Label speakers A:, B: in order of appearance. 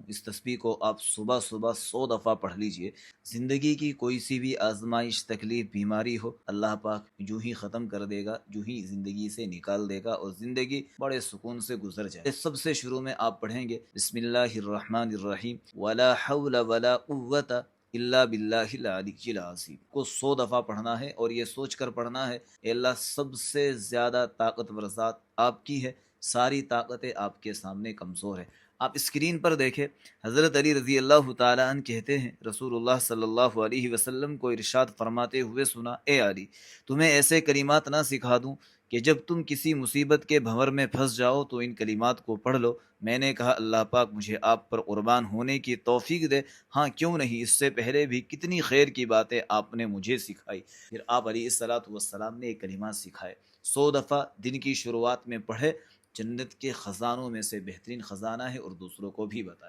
A: हूँ, इस तस्बीह को आप सुबह सुबह 100 दफ़ा पढ़ लीजिए। ज़िंदगी की कोई सी भी आजमाइश, तकलीफ, बीमारी हो, अल्लाह पाक यूं ही ख़त्म कर देगा, यूं ही ज़िंदगी से निकाल देगा और ज़िंदगी बड़े सुकून से गुजर जाए। सबसे शुरू में आप पढ़ेंगे बिस्मिल्लाहिर्रहमानिर्रहीम वला हौला वला कुव्वता इल्ला बिल्लाहिल अलिय्यिल अज़ीम को 100 दफ़ा पढ़ना है और ये सोच कर पढ़ना है, अल्लाह सबसे ज़्यादा ताकतवर ज़ात आपकी है, सारी ताकतें आपके सामने कमज़ोर है। आप स्क्रीन पर देखें, हज़रत अली रज़ी अल्लाह ताला अन्हु कहते हैं, रसूलुल्लाह सल्लल्लाहु अलैहि वसल्लम को इरशाद फरमाते हुए सुना, ए अली, तुम्हें ऐसे कलिमात ना सिखा दूं कि जब तुम किसी मुसीबत के भंवर में फंस जाओ तो इन कलिमात को पढ़ लो। मैंने कहा, अल्लाह पाक मुझे आप पर कुर्बान होने की तौफीक दे। हाँ, क्यों नहीं, इससे पहले भी कितनी खैर की बातें आपने मुझे सिखाई। फिर आप अलैहिस्सलातु वस्सलाम ने एक कलिमात सिखाए, 100 दफ़ा दिन की शुरुआत में पढ़े। जन्नत के ख़जानों में से बेहतरीन ख़जाना है और दूसरों को भी बताए।